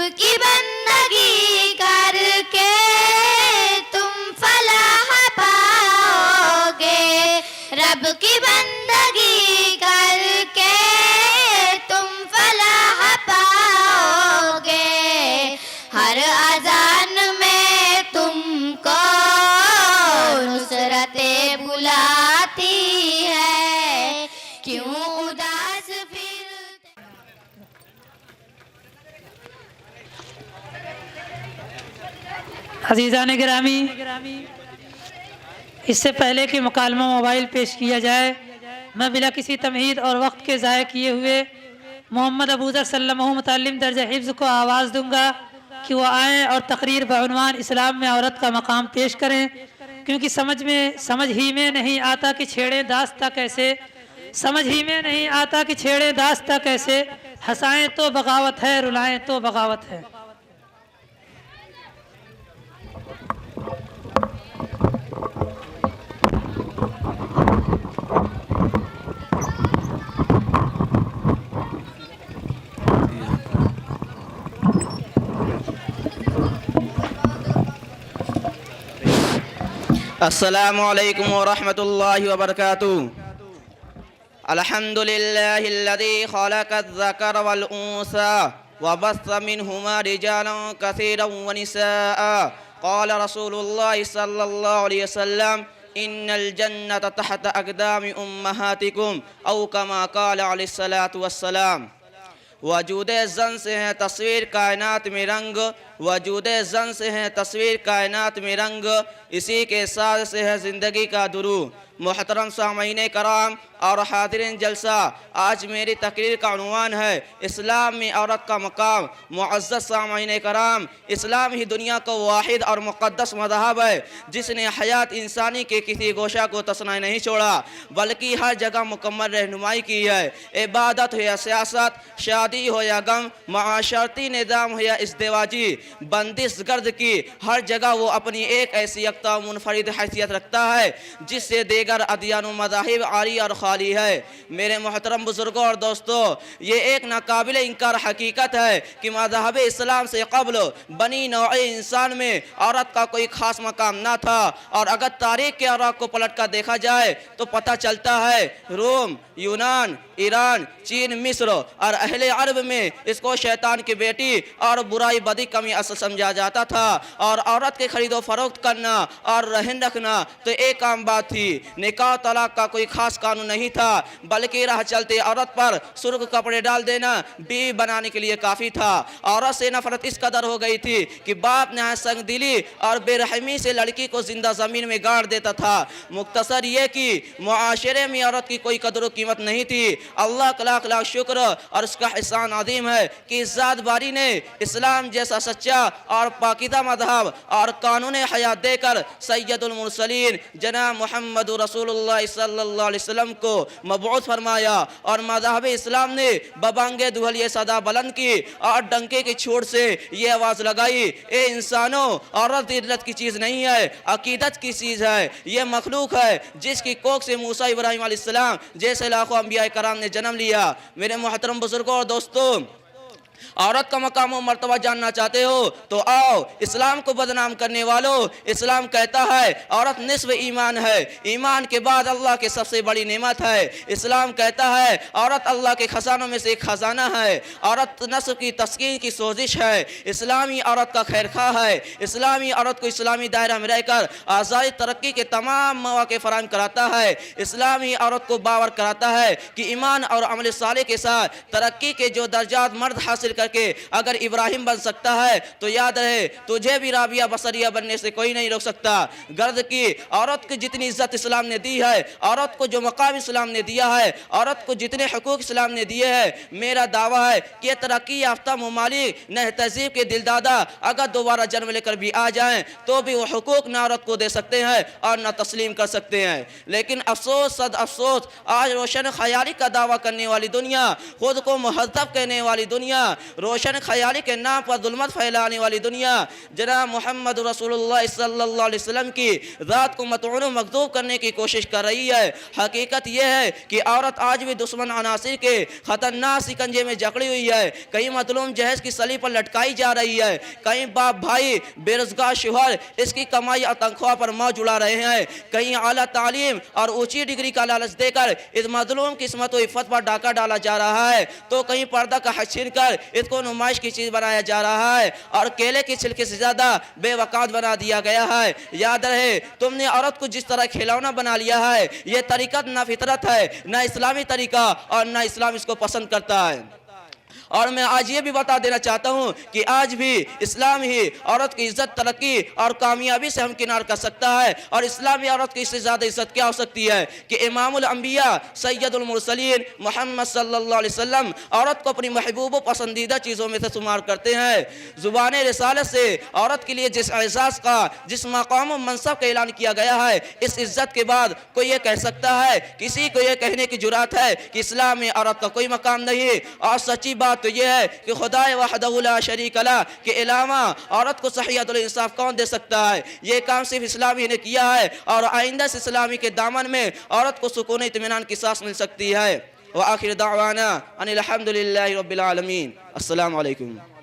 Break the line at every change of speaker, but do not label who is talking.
की बंदगी करके तुम फलाह पाओगे, रब की बंदगी करके तुम फलाह पाओगे। हर अजान में तुमको नुसरतें बुलाती है, क्यों उदास फिर।
अज़ीज़ान गिरामी, इससे पहले कि मुकालमा मोबाइल पेश किया जाए, मैं बिला किसी तमहीद और वक्त के ज़ाय किए हुए मोहम्मद अबूज़र सल्लल्लाहु मुतअल्लिम दर्जा हिफ्ज़ को आवाज़ दूंगा कि वो आएँ और तकरीर बउनवान इस्लाम में औरत का मकाम पेश करें, क्योंकि समझ ही में नहीं आता कि छेड़ें दास्ता कैसे, समझ ही में नहीं आता कि छेड़ें दास्ता कैसे, हंसाएं तो बगावत है, रुलाएं तो बगावत है।
अस्सलामु अलैकुम व रहमतुल्लाहि व बरकातुहू। अल्हम्दुलिल्लाहिल्लज़ी खलक़ज़-ज़कर वल-उन्सा व बस्स मिनहुमा रिजालन कसीरन व निसाअ। क़ाल रसूलुल्लाहि सल्लल्लाहु अलैहि वसल्लम इन्नल जन्नत तहत अक़दामि उम्महातिकुम औ कमा क़ाल अलैहिस्सलातु वस्सलाम। वजूदे ज़न से है तस्वीर कायनात में रंग, वजूदे ज़न से है तस्वीर कायनात में रंग, इसी के साथ से है ज़िंदगी का दुरू। मोहतरम सामईन कराम और हाज़िरीन जलसा, आज मेरी तकरीर का उन्वान है इस्लाम में औरत का मकाम। मुअज़्ज़ज़ सामईन कराम, इस्लाम ही दुनिया का वाहिद और मुक़द्दस मज़हब है जिसने हयात इंसानी के किसी गोशा को तसना नहीं छोड़ा, बल्कि हर जगह मुकम्मल रहनुमाई की है। इबादत हो या सियासत, शादी हो या गम, माशरती निज़ाम हो या इज़्दिवाजी, बंदिश गर्द की हर जगह वो अपनी एक ऐसी यकता मुनफरिद हैसियत रखता है जिससे देगर अदियान मज़ाहिब आरी और खाली है। मेरे मोहतरम बुजुर्गों और दोस्तों, ये एक नाकाबिल इनकार हकीकत है कि मज़हब इस्लाम से क़ब्ल बनी नौ इंसान में औरत का कोई ख़ास मकाम ना था, और अगर तारीख़ के औराक को पलट कर देखा जाए तो पता चलता है रोम, यूनान, ईरान, चीन, मिस्र और अहले अरब में इसको शैतान की बेटी और बुराई बदी कमी असल समझा जाता था, और औरत के खरीदो फरोख्त करना और रहन रखना तो एक आम बात थी। निकाह तलाक का कोई खास कानून नहीं था, बल्कि राह चलते औरत पर सुर्ख कपड़े डाल देना बीवी बनाने के लिए काफ़ी था। औरत से नफरत इस कदर हो गई थी कि बाप ने संग दिली और बेरहमी से लड़की को जिंदा ज़मीन में गाड़ देता था। मुख्तसर ये कि मुआशरे में औरत की कोई कदर कीमत नहीं थी। अल्लाह का लाख लाख शुक्र और उसका एहसान अज़ीम है कि इस ज़ात बारी ने इस्लाम जैसा सच्चा और पाकीज़ा मज़हब और कानून हयात देकर सैयदुल मुरसलीन जनाब मोहम्मद रसूलुल्लाह सल्लल्लाहु अलैहि वसल्लम को मबऊस फरमाया, और मज़हब इस्लाम ने बबांगे दुहल ये सदा बुलंद की और डंके की छोड़ से ये आवाज़ लगाई, ए इंसानों, औरत इज्जत की चीज़ नहीं है, अकीदत की चीज़ है। ये मखलूक है जिसकी कोख से मूसा इब्राहीम अलैहिस्सलाम जैसे लाखों अंबिया कराम ने जन्म लिया। मेरे मोहतरम बुजुर्गों और दोस्तों, औरत का मकाम और मर्तबा जानना चाहते हो तो आओ, इस्लाम को बदनाम करने वालों, इस्लाम कहता है औरत निस्फ ईमान है, ईमान के बाद अल्लाह की सबसे बड़ी नेमत है। इस्लाम कहता है औरत अल्लाह के खजानों में से एक खजाना है, औरत नस्ल की तस्कीन की सोजिश है, इस्लामी औरत का खैर खा है, इस्लामी औरत को इस्लामी दायरा में रहकर आज़ादी तरक्की के तमाम मौके फराहम कराता है। इस्लामी औरत को बावर कराता है कि ईमान और अमल साले के साथ तरक्की के जो दर्जात मर्द हासिल करके अगर इब्राहिम बन सकता है तो याद रहे तुझे भी राबिया बसरिया बनने से कोई नहीं रोक सकता। गर्द की औरत को जितनी इज्जत इस्लाम ने दी है, औरत को जो मकाम इस्लाम ने दिया है, औरत को जितने हुकूक इस्लाम ने दिए हैं, मेरा दावा है कि तरक्की याफ्ता ममालिक न तहजीब के दिलदादा अगर दोबारा जन्म लेकर भी आ जाएं तो भी वो हुकूक न औरत को दे सकते हैं और न तस्लीम कर सकते हैं। लेकिन अफसोस सद अफसोस, आज रोशन ख्याली का दावा करने वाली दुनिया, खुद को मुहज़्ज़ब कहने वाली दुनिया रोशन ख्याली के नाम पर जुल्मत फैलाने वाली दुनिया जनाब मोहम्मद रसूलुल्लाह सल्लल्लाहु अलैहि वसल्लम की ज़ात को मतऊन मकदूब करने की कोशिश कर रही है। हकीकत यह है कि औरत आज भी दुश्मन अनासिर के खतरनाक शिकंजे में जकड़ी हुई है। कहीं मतलूम जहेज की सली पर लटकाई जा रही है, कहीं बाप भाई बेरोजगार शोहर इसकी कमाई और तनख्वाह पर मौज उड़ा रहे हैं, कहीं आला तालीम और ऊंची डिग्री का लालच देकर इस मजलूम किस्मत व इफ़्फ़त पर डाका डाला जा रहा है, तो कहीं पर्दा का हक छीन कर इसको नुमाइश की चीज़ बनाया जा रहा है और केले के छिलके से ज़्यादा बेवकात बना दिया गया है। याद रहे, तुमने औरत को जिस तरह खिलौना बना लिया है, ये तरीक़त ना फितरत है, ना इस्लामी तरीका और ना इस्लाम इसको पसंद करता है। और मैं आज ये भी बता देना चाहता हूँ कि आज भी इस्लाम ही औरत की इज़्ज़त, तरक्की और कामयाबी से हमकिनार कर सकता है। और इस्लामी औरत की इससे ज़्यादा इज़्ज़त क्या हो सकती है कि इमामुल अंबिया सैयदुल मुरसलीन मोहम्मद सल्लल्लाहु अलैहि वसल्लम औरत को अपनी महबूब पसंदीदा चीज़ों में से शुमार करते हैं। ज़ुबान रिसालत से औरत के लिए जिस एहसास का, जिस मकाम व मनसब का ऐलान किया गया है, इस इज़्ज़त के बाद कोई ये कह सकता है, किसी को ये कहने की जुरात है कि इस्लाम में औरत का कोई मकाम नहीं। और सच्ची बात तो यह है कि खुदाए वहदहु ला शरीक ला के अलावा औरत को सहियतुल इंसाफ कौन दे सकता है। ये काम सिर्फ इस्लाम ही ने किया है और आइंदा से इस्लामी के दामन में औरत को सुकून इत्मीनान की सांस मिल सकती है। व आखिर दावाना अनिल हम्दुलिल्लाहि रब्बिल आलमीन। अस्सलामु अलैकुम।